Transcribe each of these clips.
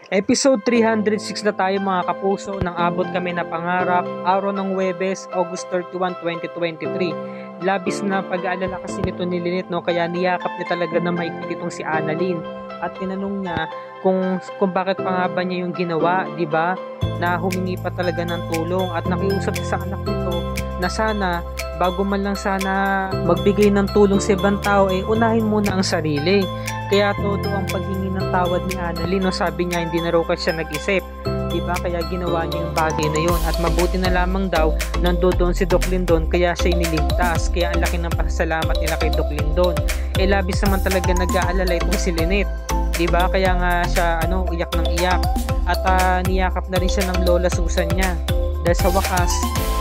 Episode 306 na tayo mga kapuso, nang abot kami na pangarap, araw ng Huwebes, August 31, 2023. Labis na pag-aalala kasi nito ni Lynette, no? Kaya niyakap niya talaga na mahigpit itong si Annalyn. At tinanong niya kung bakit pa nga ba niya yung ginawa, di ba? Na humingi pa talaga ng tulong at nakiusap sa anak nito na sana bago man lang sana magbigay ng tulong sa ibang tao, unahin muna ang sarili. Kaya todo ang paghingi ng tawad ni Annalyn, no? Sabi niya hindi na raw kasi siya nag-isip, diba? Kaya ginawa niya yung bagay na yun, at mabuti na lamang daw nandoon si Doc Lindon kaya siya iniligtas. Kaya ang laki ng pasasalamat nila kay Doc Lindon. Labis naman talaga nag-aalala itong si Lynette, diba? Kaya nga siya iyak ng iyak, at niyakap na rin siya ng Lola Susan niya, dahil sa wakas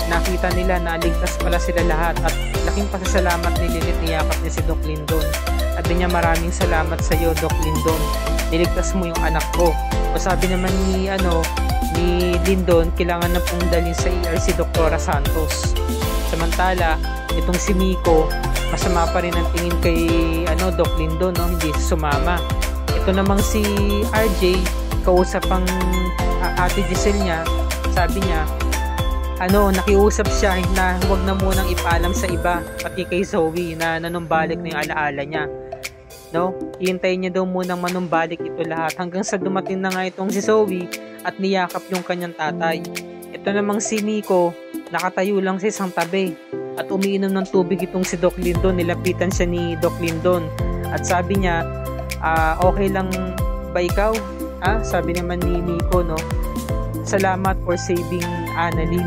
nakita nila na ligtas pala sila lahat. At laking pasasalamat ni Lynette, niyakap niya si Doc Lindon. Sabi niya, maraming salamat sa iyo, Doc Lindon, niligtas mo yung anak ko. O sabi naman ni Lindon, kailangan na pong dalhin sa ER si Dr. Santos. Samantala itong si Miko, masama pa rin ang tingin kay Doc Lindon, no? Hindi sumama. Ito namang si RJ, kausap ang ate Giselle niya. Sabi niya, nakiusap siya na huwag na munang ipaalam sa iba, pati kay Zoe, na nanumbalik na yung alaala niya, no? Ihintayin niya daw munang manumbalik ito lahat, hanggang sa dumating na nga itong si Zoe at niyakap yung kanyang tatay. Ito namang si Miko, nakatayo lang sa isang tabi at umiinom ng tubig itong si Doc Lindon. Nilapitan siya ni Doc Lindon at sabi niya, okay lang ba ikaw? Sabi naman ni Miko, no? Salamat for saving Annalyn.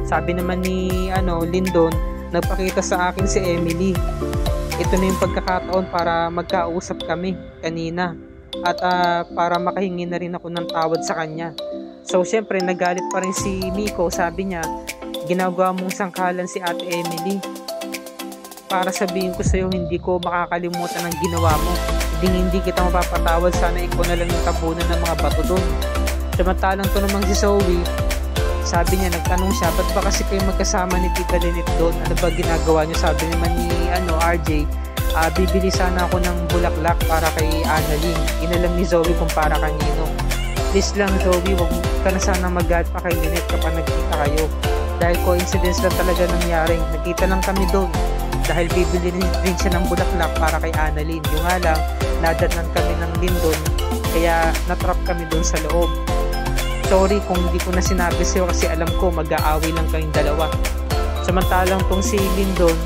Sabi naman ni Lindon, nagpakita sa akin si Emily. Ito na yung pagkakataon para magkausap kami kanina, at para makahingi na rin ako ng tawad sa kanya. So syempre nagalit pa rin si Miko. Sabi niya, ginagawa mong sangkalan si Ate Emily para sabihin ko sa'yo hindi ko makakalimutan ang ginawa mo. Hindi kita mapapatawad, sana ikaw na lang yung tabunan ng mga bato doon. Samantalang to namang si Zoe, sabi niya, nagtanong siya, ba't ba kasi kayo magkasama ni Tita Lynette doon? Ano ba ginagawa niyo? Sabi naman ni RJ, bibili sana ako ng bulaklak para kay Annalyn. Inalam ni Zoe kung para kanino. Please lang Zoe, wag ka na sana magalit pa kay Lynette kapag nagkita kayo. Dahil coincidence lang talaga nangyari. Nagkita lang kami doon dahil bibili rin siya ng bulaklak para kay Annalyn. Yung nga lang, nadatnan kami ng Lindon, kaya natrap kami doon sa loob. Sorry kung hindi ko na sinabi sa'yo kasi alam ko mag-aaway lang kayong dalawa. Samantalang tong si Lindon,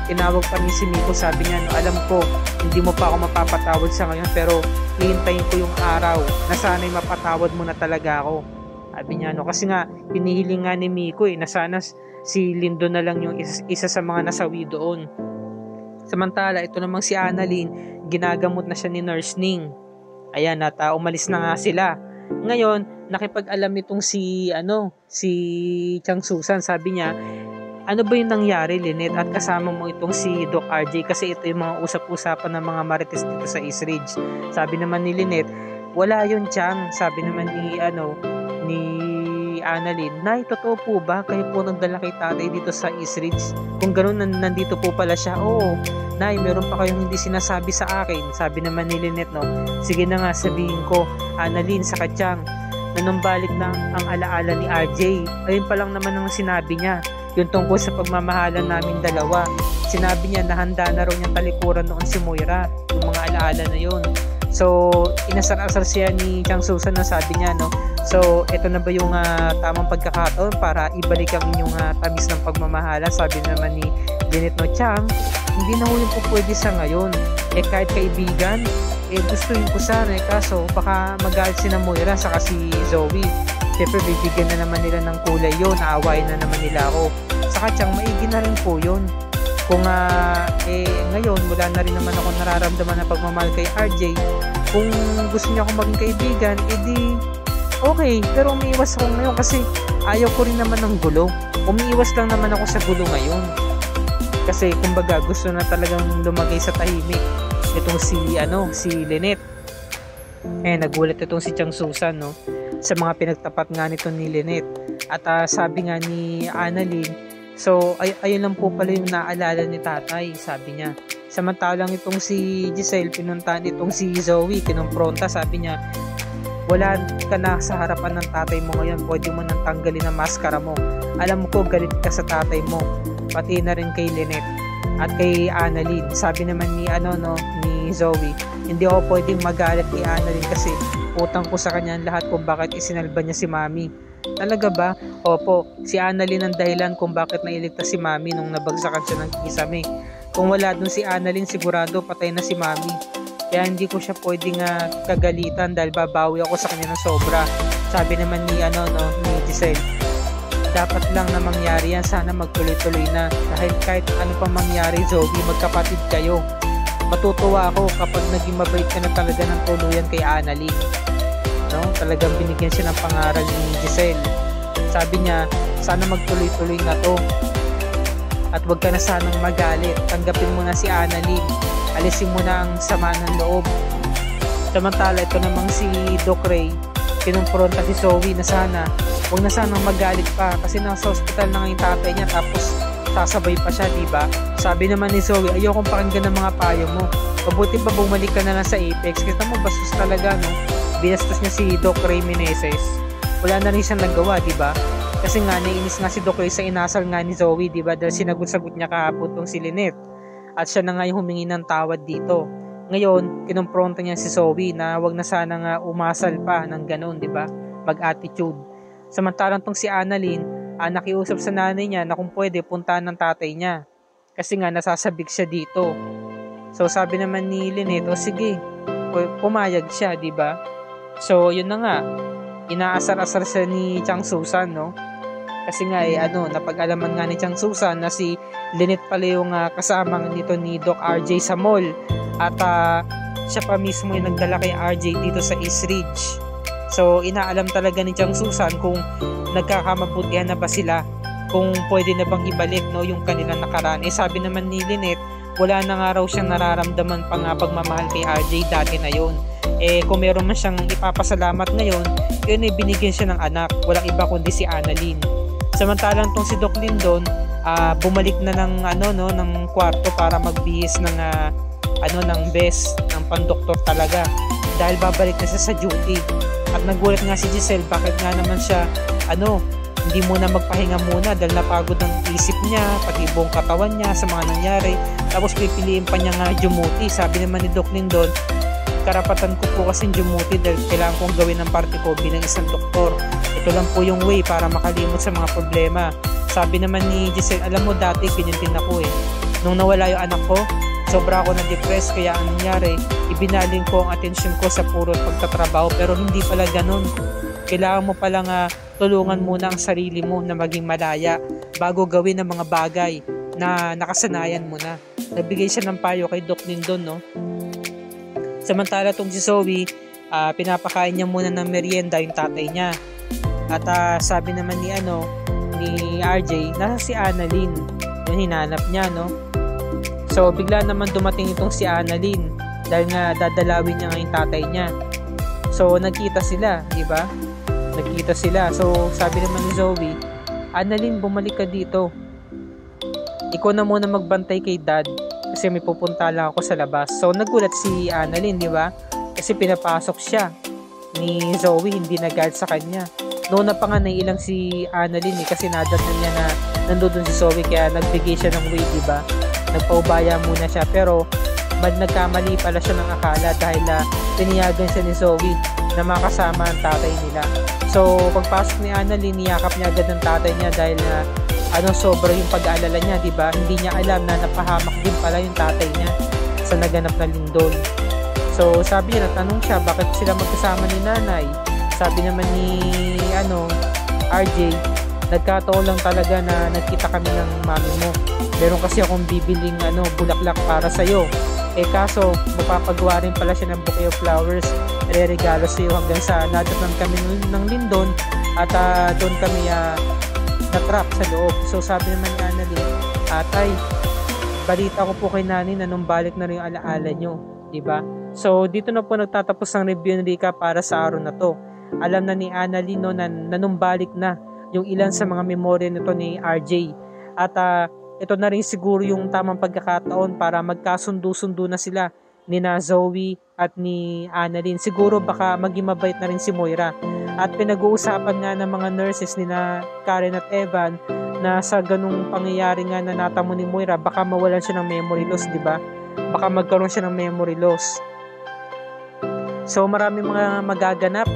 tinawag pa ni si Miko. Sabi niya, alam ko hindi mo pa ako mapapatawad sa ngayon, pero hihintayin ko yung araw na sana'y mapatawad mo na talaga ako. Sabi niya, kasi nga hinihiling nga ni Miko na sana si Lindon na lang yung isa sa mga nasawi doon. Samantala ito namang si Annalyn, ginagamot na siya ni Nurse Ning. Ayan, at umalis na nga sila. Ngayon, nakipag-alam nitong si Chang Susan. Sabi niya, ano ba yung nangyari, Lynette, at kasama mo itong si Doc RJ, kasi ito yung mga usap-usapan ng mga marites dito sa East Ridge. Sabi naman ni Lynette, wala yun, Chang. Sabi naman ni Annalyn, Nay, totoo po ba kayo po nagdala kay tatay dito sa East Ridge? Kung ganoon, nandito po pala siya. Oo, Nay, meron pa kayong hindi sinasabi sa akin. Sabi naman ni Lynette, sige na nga, sabihin ko, Annalyn, sa Chang, nanumbalik na ang alaala ni RJ. Ayun pa lang naman ang sinabi niya, yung tungkol sa pagmamahalan namin dalawa. Sinabi niya na handa na raw niyang talikuran noon si Moira, yung mga alaala na yun. So inasar-asar siya ni Chang Susan na sabi niya, so ito na ba yung tamang pagkakataon para ibalik ang inyong tamis ng pagmamahalan? Sabi naman ni Lynette, Chang, hindi na yung po pwede sa ngayon. Kahit kaibigan, gustuin ko sana, kaso baka magalit si na Moira saka si Zoe. Siyempre bibigyan na naman nila ng kulay yun, aawain na naman nila ako. Saka Chang, maigi na rin po yun. Kung ngayon wala na rin naman ako nararamdaman na pagmamahal kay RJ, kung gusto niya akong maging kaibigan, edi okay. Pero umiiwas ako ngayon kasi ayaw ko rin naman ng gulo. Umiiwas lang naman ako sa gulo ngayon kasi kumbaga gusto na talagang lumagay sa tahimik itong si Lynette. Nagulat itong si Chang Susan, sa mga pinagtapat nga nito ni Lynette. At sabi nga ni Annalyn, so ayun lang po pala yung naalala ni tatay, sabi niya. Samantalang itong si Giselle, pinuntahan itong si Zoe, kinumpronta, sabi niya, wala ka na sa harapan ng tatay mo ngayon, pwede mo nang tanggalin ang maskara mo. Alam ko galit ka sa tatay mo, pati na rin kay Lynette at kay Annalyn. Sabi naman ni ni Zoe, hindi ako pwedeng magalit kay Annalyn kasi utang ko sa kanya lahat kung bakit isinalba niya si Mami. Talaga ba? Opo, si Annalyn ang dahilan kung bakit nailigtas si Mami nung nabagsakan siya ng kisame. Kung wala dun si Annalyn, sigurado patay na si Mami. Kaya hindi ko siya pwedeng kagalitan dahil babawi ako sa kanya ng sobra. Sabi naman ni ni Giselle, dapat lang na mangyari yan, sana magtuloy-tuloy na. Dahil kahit ano pa mangyari, Zoe, magkapatid kayo. Matutuwa ako kapag naging mabait ka na talaga ng tuluyan kay Annalyn. No? Talagang binigyan siya ng pangaral ni Giselle. Sabi niya, sana magtuloy-tuloy na to. At wag ka na sanang magalit. Tanggapin mo na si Annalyn. Alisin mo na ang sama ng loob. Samantala, ito namang si Doc Ray, kinumpronta si Zoe na sana huwag na sanang magalit pa kasi nasa hospital na nga yung tatay niya tapos sasabay pa siya, diba? Sabi naman ni Zoe, ayokong pakinggan ng mga payo mo. Mabuti pa bumalik ka na lang sa Apex. Kita mo, bastos talaga, no? Binastos niya si Doc Ray Meneses. Wala na rin siyang nagawa, diba? Kasi nga, nainis nga si Doc Ray sa inasal nga ni Zoe, diba? Dahil sinagot-sagot niya kahapon tong si Lynette. At siya na nga yung humingi ng tawad dito. Ngayon, kinumpronta niya si Zoe na wag na sana nga umasal pa ng ganun, diba? Mag-attitude. Samantalang tong si Annalyn, nakiusap sa nanay niya na kung pwede puntahan ng tatay niya. Kasi nga nasasabik siya dito. So sabi naman ni Lynette, sige, pumayag siya, diba? So yun na nga, inaasar-asar siya ni Chang Susan, no? Kasi nga napag-alaman nga ni Chang Susan na si Lynette pala yung kasama nito ni Doc RJ sa mall. At siya pa mismo yung nagdala kay RJ dito sa East Ridge. So, inaalam talaga ni Chang Susan kung nagkakamabutihan na ba sila, kung pwede na bang ibalik yung kanilang nakaraan. Sabi naman ni Lynette, wala na nga raw siyang nararamdaman pa nga pagmamahal kay RJ dati na yun. Kung meron man siyang ipapasalamat ngayon, yun binigyan siya ng anak, walang iba kundi si Annalyn. Samantalang tong si Doc Lindon, bumalik na ng kwarto para magbihis ng best, ng pandoktor talaga. Dahil babalik na siya sa duty. At nagulat nga si Giselle, bakit nga naman siya hindi muna magpahinga muna dahil napagod ang isip niya, pati buong katawan niya sa mga nangyari. Tapos pipiliin pa niya nga dumuti. Sabi naman ni Doc Lindon, karapatan ko po kasi dumuti dahil kailangan kong gawin ang parte ko bilang isang doktor. Ito lang po yung way para makalimot sa mga problema. Sabi naman ni Giselle, alam mo dati pinuntin ako Nung nawala yung anak ko, sobra ako na-depress kaya ang nangyari, ibinaling ko ang atensyon ko sa puro pagtatrabaho pero hindi pala ganun. Kailangan mo palang tulungan muna ang sarili mo na maging malaya bago gawin ang mga bagay na nakasanayan mo na. Nagbigay siya ng payo kay Doc Lindon, no? Samantala tong si Zoe, pinapakain niya muna ng merienda yung tatay niya. At sabi naman ni RJ, nasa si Annalyn. Yung hinanap niya, no? So, bigla naman dumating itong si Annalyn dahil nga dadalawin niya nga yung tatay niya. So, nagkita sila, di ba? Nagkita sila. So, sabi naman ni Zoe, Annalyn, bumalik ka dito. Ikaw na muna magbantay kay Dad kasi may pupunta lang ako sa labas. So, nagulat si Annalyn, di ba? Kasi pinapasok siya ni Zoe, hindi nag-guard sa kanya. Noon na pa nga naiilang si Annalyn kasi nadat na niya na nandoon si Zoe kaya nagbigay siya ng way, di ba? Nagpaubaya muna siya pero nagkamali pala siya ng akala dahil tiniyagan siya ni Zoe na makasama ang tatay nila. So pagpasok ni Annalyn, niyakap niya agad ng tatay niya dahil sobra yung pag-aalala niya, diba? Hindi niya alam na napahamak din pala yung tatay niya sa naganap na lindol. So sabi niya, natanong siya bakit sila magkasama ni nanay. Sabi naman ni RJ, nagkataon lang talaga na nagkita kami ng mami mo. Meron kasi akong bibiling bulaklak para sa'yo. Kaso mapapagawa rin pala siya ng bouquet of flowers, re-regalo sa'yo hanggang sa nadatnan kami ng lindon at doon kami na-trap sa loob. So sabi naman ni Annalyn, Atay, balita ko po kay Nani na nung balik na rin yung alaala nyo, diba? So dito na po nagtatapos ang review ni Rika para sa araw na to. Alam na ni Annalyn na nanumbalik na yung ilan sa mga memorya nito ni RJ. At ito na rin siguro yung tamang pagkakataon para magkasundo-sundo na sila ni na Zoe at ni Annalyn. Siguro baka maging mabait na rin si Moira. At pinag-uusapan nga ng mga nurses ni na Karen at Evan na sa ganung pangyayari nga na natamo ni Moira, baka mawalan siya ng memory loss, di ba? Baka magkaroon siya ng memory loss. So marami mga magaganap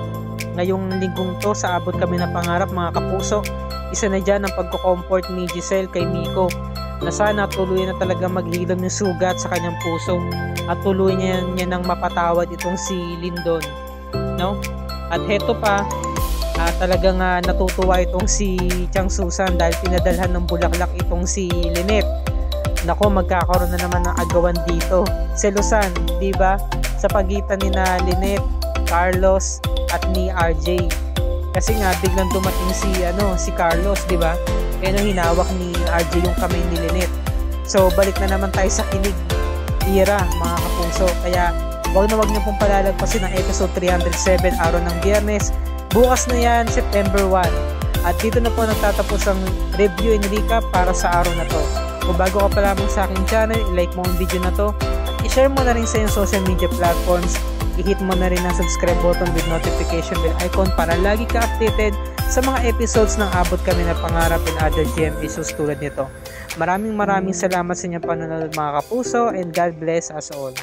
ngayong linggong to sa Abot Kami ng Pangarap, mga kapuso. Isa na dyan ang pagko-comfort ni Giselle kay Miko, na sana tuloy na talaga maghilom yung sugat sa kanyang puso at tuloy niya nang mapatawad itong si Lyndon, no? At heto pa, talagang natutuwa itong si Chang Susan dahil pinadalhan ng bulaklak itong si Lynette. Nako, magkakaroon na naman ng agawan dito. Selosan, di ba? Sa pagitan ni na Lynette, Carlos at ni RJ. Kasi nga biglang dumating si Carlos, di ba? Kaya nang hinawak ni RJ yung kamay ni Lynette. So balik na naman tayo sa kilig era, mga kapuso. Kaya wag niyo pong palalagpasin ang episode 307 araw ng Biyernes. Bukas na yan, September 1. At dito na po nagtatapos ang review and recap para sa araw na to. Kung bago ka pa lamang sa aking channel, i-like mo ang video na to. I-share mo na rin sa iyong social media platforms. I-hit mo na rin ang subscribe button with notification bell icon para lagi ka updated sa mga episodes ng Abot Kami ng Pangarap and other GM issues tulad nito. Maraming salamat sa inyong panonood, mga kapuso, and God bless us all.